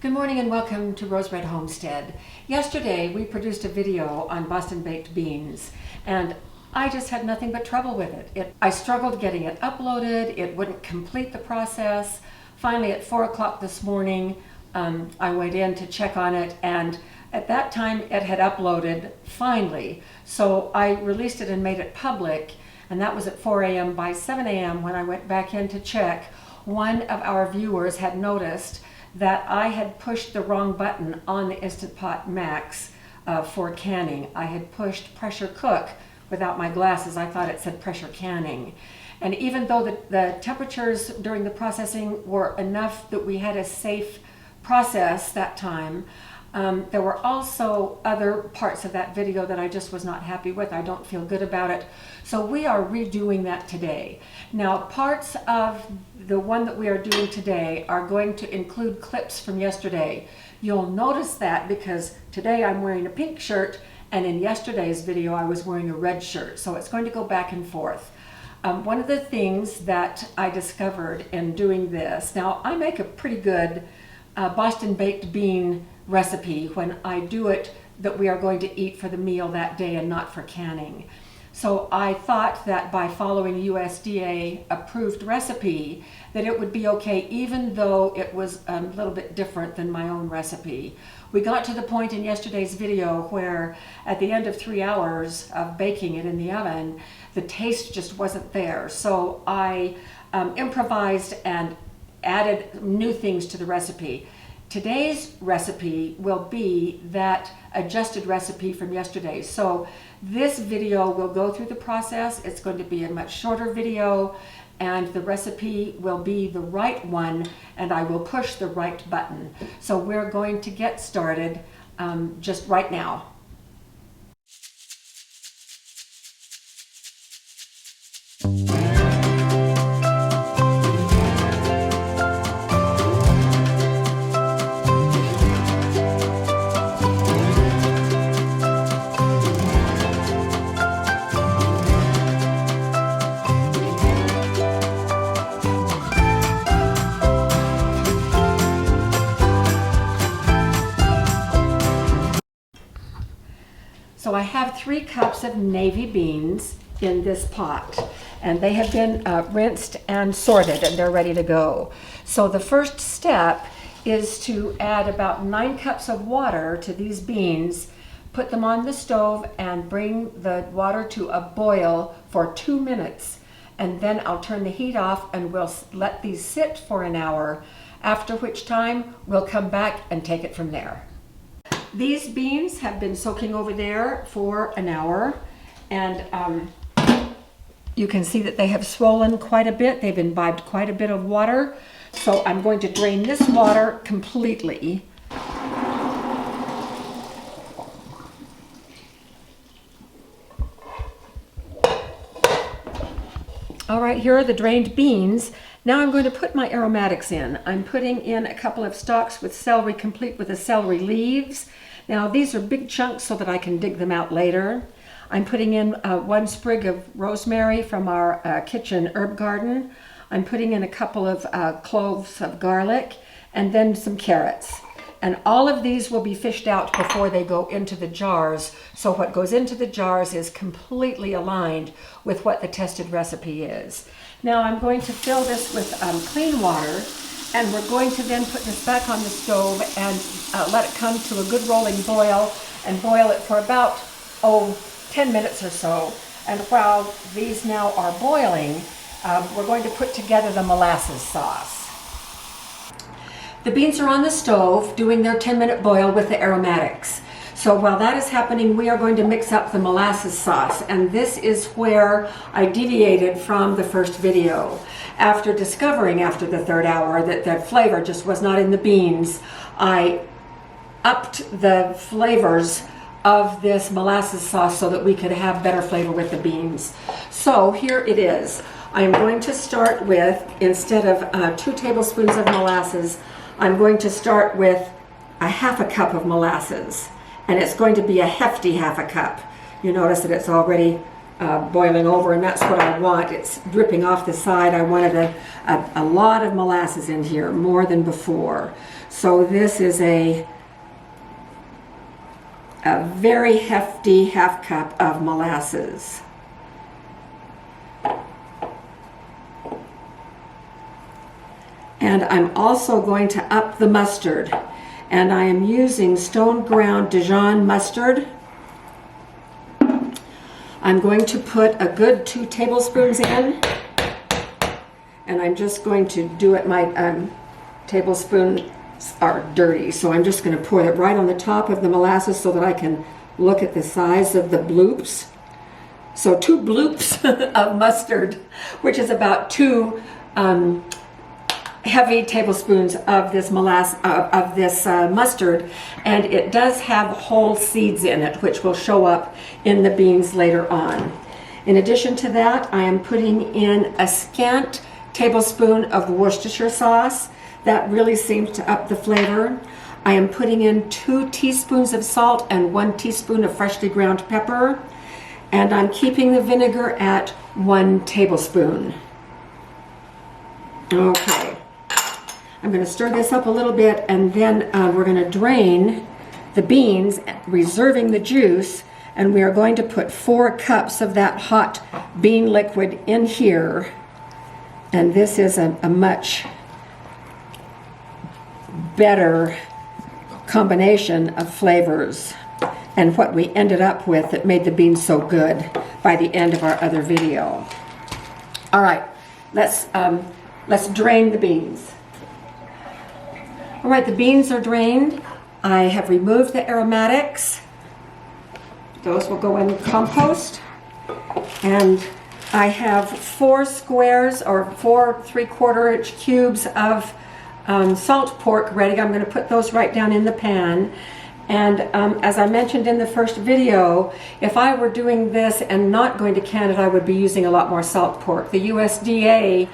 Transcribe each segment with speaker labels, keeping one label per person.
Speaker 1: Good morning and welcome to Rose Red Homestead. Yesterday we produced a video on Boston baked beans and I just had nothing but trouble with it. I struggled getting it uploaded, it wouldn't complete the process. Finally at 4 o'clock this morning I went in to check on it, and at that time it had uploaded finally. So I released it and made it public, and that was at 4 a.m. By 7 a.m. when I went back in to check, one of our viewers had noticed that I had pushed the wrong button on the Instant Pot Max for canning. I had pushed pressure cook without my glasses. I thought it said pressure canning. And even though the temperatures during the processing were enough that we had a safe process that time, there were also other parts of that video that I just was not happy with. I don't feel good about it. So we are redoing that today. Now, parts of the one that we are doing today are going to include clips from yesterday. You'll notice that because today I'm wearing a pink shirt, and in yesterday's video I was wearing a red shirt. So it's going to go back and forth. One of the things that I discovered in doing this, now I make a pretty good Boston baked bean recipe when I do it that we are going to eat for the meal that day and not for canning. So I thought that by following USDA approved recipe that it would be okay, even though it was a little bit different than my own recipe. We got to the point in yesterday's video where at the end of 3 hours of baking it in the oven, the taste just wasn't there. So I improvised and added new things to the recipe. Today's recipe will be that adjusted recipe from yesterday. So this video will go through the process. It's going to be a much shorter video, and the recipe will be the right one, and I will push the right button. So we're going to get started just right now. So I have 3 cups of navy beans in this pot, and they have been rinsed and sorted, and they're ready to go. So the first step is to add about 9 cups of water to these beans, put them on the stove, and bring the water to a boil for 2 minutes. And then I'll turn the heat off and we'll let these sit for an hour, after which time we'll come back and take it from there. These beans have been soaking over there for an hour, and you can see that they have swollen quite a bit. They've imbibed quite a bit of water. So I'm going to drain this water completely. All right, here are the drained beans. Now I'm going to put my aromatics in. I'm putting in a couple of stalks with celery, complete with the celery leaves. Now these are big chunks so that I can dig them out later. I'm putting in 1 sprig of rosemary from our kitchen herb garden. I'm putting in a couple of cloves of garlic, and then some carrots. And all of these will be fished out before they go into the jars. So what goes into the jars is completely aligned with what the tested recipe is. Now I'm going to fill this with clean water, and we're going to then put this back on the stove and let it come to a good rolling boil, and boil it for about 10 minutes or so. And while these now are boiling, we're going to put together the molasses sauce. The beans are on the stove doing their 10-minute boil with the aromatics. So while that is happening, we are going to mix up the molasses sauce, and this is where I deviated from the first video. After discovering after the 3rd hour that the flavor just was not in the beans, I upped the flavors of this molasses sauce so that we could have better flavor with the beans. So here it is. I am going to start with, instead of 2 tablespoons of molasses, I'm going to start with a 1/2 cup of molasses, and it's going to be a hefty 1/2 cup. You notice that it's already boiling over, and that's what I want. It's dripping off the side. I wanted a lot of molasses in here, more than before. So this is a very hefty half cup of molasses. And I'm also going to up the mustard. And I am using stone ground Dijon mustard. I'm going to put a good 2 tablespoons in. And I'm just going to do it, my tablespoons are dirty. So I'm just going to pour it right on the top of the molasses so that I can look at the size of the bloops. So 2 bloops of mustard, which is about 2 heavy tablespoons of this mustard, and it does have whole seeds in it, which will show up in the beans later on. In addition to that, I am putting in a scant tablespoon of Worcestershire sauce. That really seems to up the flavor. I am putting in 2 teaspoons of salt and 1 teaspoon of freshly ground pepper, and I'm keeping the vinegar at 1 tablespoon. Okay. I'm going to stir this up a little bit, and then we're going to drain the beans, reserving the juice, and we are going to put 4 cups of that hot bean liquid in here. And this is a much better combination of flavors, and what we ended up with that made the beans so good by the end of our other video. All right, let's drain the beans. All right, the beans are drained. I have removed the aromatics. Those will go in compost. And I have 4 squares or 4 3/4 inch cubes of salt pork ready. I'm going to put those right down in the pan. And as I mentioned in the first video, if I were doing this and not going to can it, I would be using a lot more salt pork. The USDA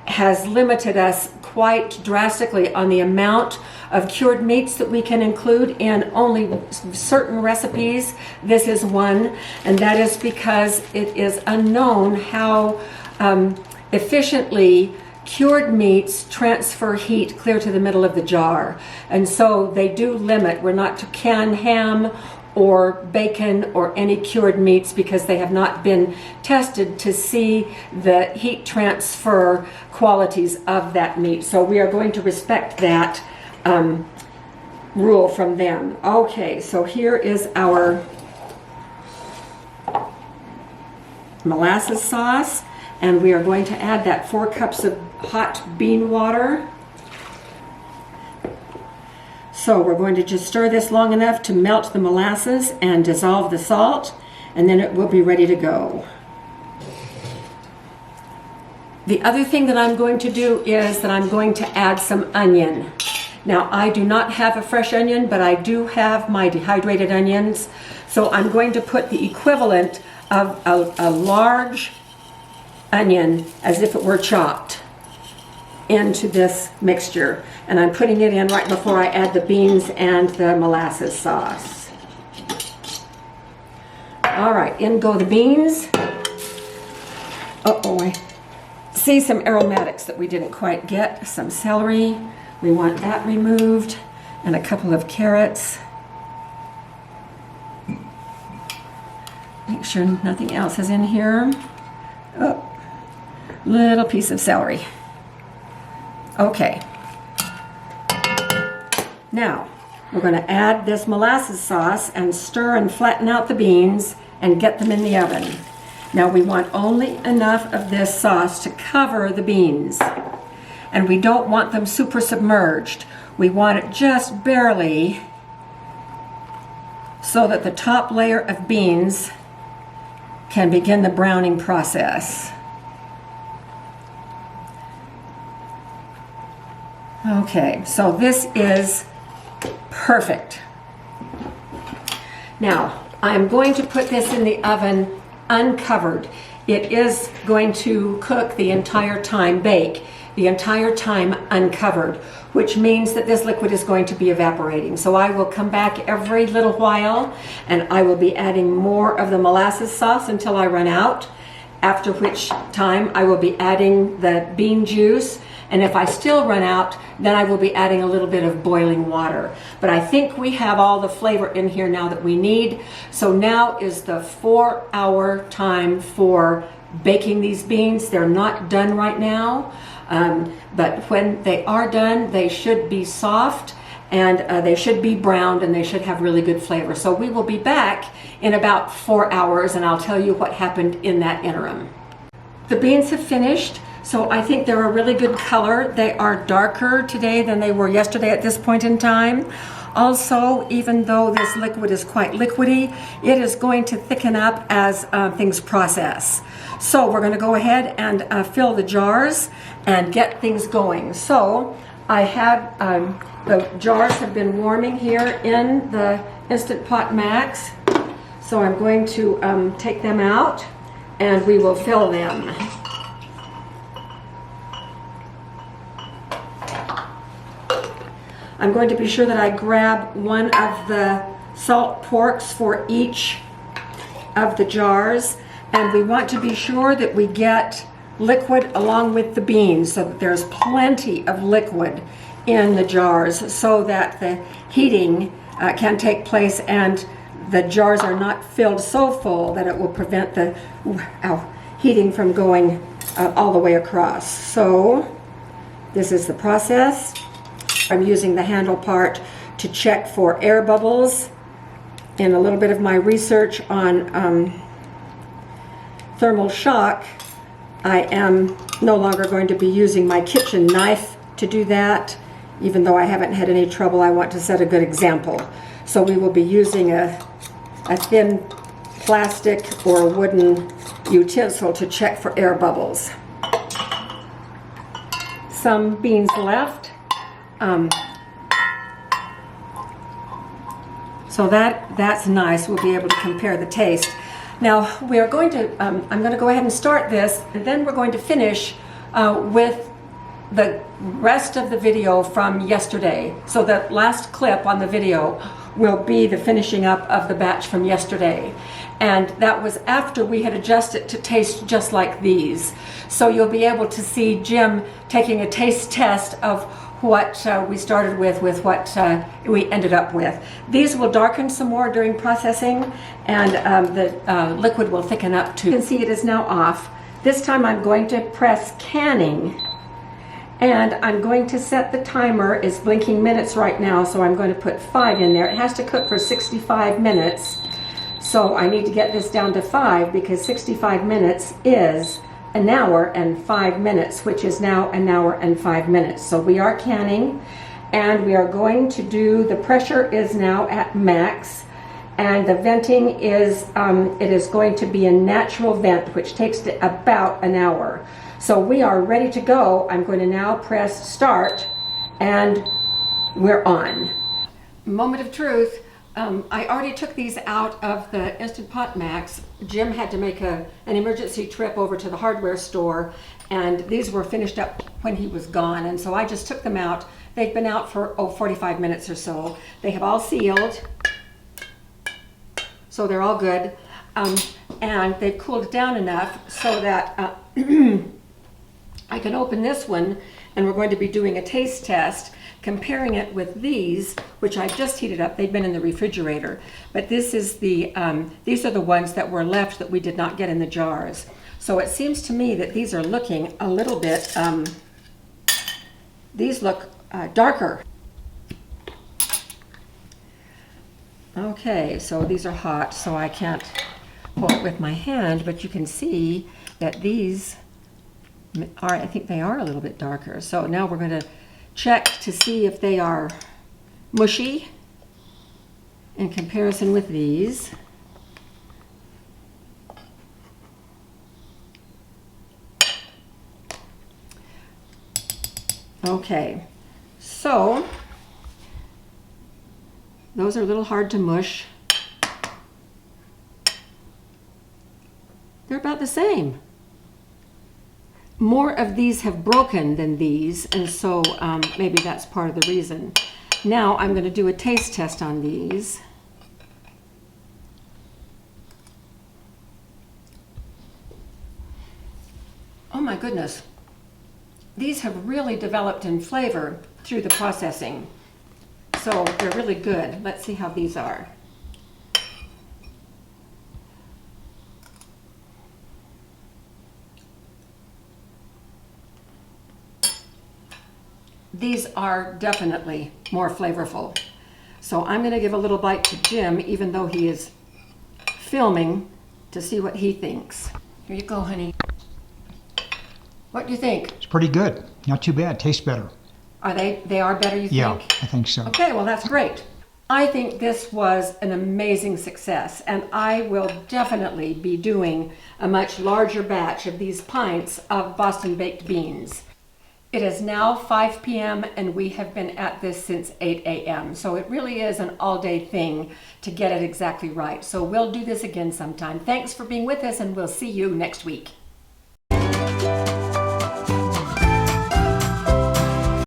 Speaker 1: has limited us quite drastically on the amount of cured meats that we can include in only certain recipes. This is one, and that is because it is unknown how efficiently cured meats transfer heat clear to the middle of the jar. And so they do limit. We're not to can ham or bacon or any cured meats because they have not been tested to see the heat transfer qualities of that meat. So we are going to respect that rule from them. Okay, so here is our molasses sauce, and we are going to add that 4 cups of hot bean water. So we're going to just stir this long enough to melt the molasses and dissolve the salt, and then it will be ready to go. The other thing that I'm going to do is that I'm going to add some onion. Now, I do not have a fresh onion, but I do have my dehydrated onions. So I'm going to put the equivalent of a large onion, as if it were chopped, into this mixture. And I'm putting it in right before I add the beans and the molasses sauce. All right, in go the beans. Uh-oh, I see some aromatics that we didn't quite get. Some celery, we want that removed, and a couple of carrots. Make sure nothing else is in here. Oh, little piece of celery. Okay. Now, we're going to add this molasses sauce and stir and flatten out the beans and get them in the oven. Now, we want only enough of this sauce to cover the beans. And we don't want them super submerged. We want it just barely so that the top layer of beans can begin the browning process. Okay, so this is perfect. Now, I'm going to put this in the oven uncovered. it is going to cook the entire time, bake the entire time uncovered, which means that this liquid is going to be evaporating. So I will come back every little while and I will be adding more of the molasses sauce until I run out, after which time I will be adding the bean juice. And if I still run out, then I will be adding a little bit of boiling water. But I think we have all the flavor in here now that we need. So now is the 4-hour time for baking these beans. They're not done right now, but when they are done, they should be soft and they should be browned and they should have really good flavor. So we will be back in about 4 hours and I'll tell you what happened in that interim. The beans have finished. So I think they're a really good color. They are darker today than they were yesterday at this point in time. Also, even though this liquid is quite liquidy, it is going to thicken up as things process. So we're going to go ahead and fill the jars and get things going. So I have, the jars have been warming here in the Instant Pot Max. So I'm going to take them out and we will fill them. I'm going to be sure that I grab one of the salt porks for each of the jars, and we want to be sure that we get liquid along with the beans so that there's plenty of liquid in the jars so that the heating can take place and the jars are not filled so full that it will prevent the heating from going all the way across. So this is the process. I'm using the handle part to check for air bubbles. In a little bit of my research on thermal shock, I am no longer going to be using my kitchen knife to do that. Even though I haven't had any trouble, I want to set a good example. So we will be using a thin plastic or wooden utensil to check for air bubbles. Some beans left. So that's nice. We'll be able to compare the taste. Now we are going to, I'm going to go ahead and start this, and then we're going to finish with the rest of the video from yesterday. So the last clip on the video will be the finishing up of the batch from yesterday. And that was after we had adjusted to taste just like these. So you'll be able to see Jim taking a taste test of what we started with what we ended up with. These will darken some more during processing, and the liquid will thicken up too. You can see it is now off. This time I'm going to press canning, and I'm going to set the timer. It's blinking minutes right now, so I'm going to put 5 in there. It has to cook for 65 minutes, so I need to get this down to 5 because 65 minutes is an hour and 5 minutes, which is now an hour and 5 minutes. So we are canning, and we are going to do, the pressure is now at max, and the venting is, it is going to be a natural vent, which takes about an hour. So we are ready to go. I'm going to now press start, and we're on. Moment of truth. I already took these out of the Instant Pot Max. Jim had to make an emergency trip over to the hardware store, and these were finished up when he was gone, and so I just took them out. They've been out for 45 minutes or so. They have all sealed, so they're all good, and they've cooled down enough so that I can open this one, and we're going to be doing a taste test, comparing it with these, which I just heated up. They've been in the refrigerator, but this is the these are the ones that were left that we did not get in the jars. So it seems to me that these are looking a little bit, these look darker. Okay, so these are hot, so I can't pull it with my hand, but you can see that these are, I think they are a little bit darker. So now we're going to check to see if they are mushy in comparison with these. Okay, so those are a little hard to mush. They're about the same. More of these have broken than these, and so maybe that's part of the reason. Now I'm going to do a taste test on these. Oh my goodness. These have really developed in flavor through the processing. So they're really good. Let's see how these are. These are definitely more flavorful. So I'm going to give a little bite to Jim, even though he is filming, to see what he thinks. Here you go, honey. What do you think?
Speaker 2: It's pretty good. Not too bad. Tastes better.
Speaker 1: Are they are better, you think?
Speaker 2: Yeah, I think so.
Speaker 1: Okay, well that's great. I think this was an amazing success, and I will definitely be doing a much larger batch of these pints of Boston baked beans. It is now 5 p.m. and we have been at this since 8 a.m. So it really is an all-day thing to get it exactly right. So we'll do this again sometime. Thanks for being with us, and we'll see you next week.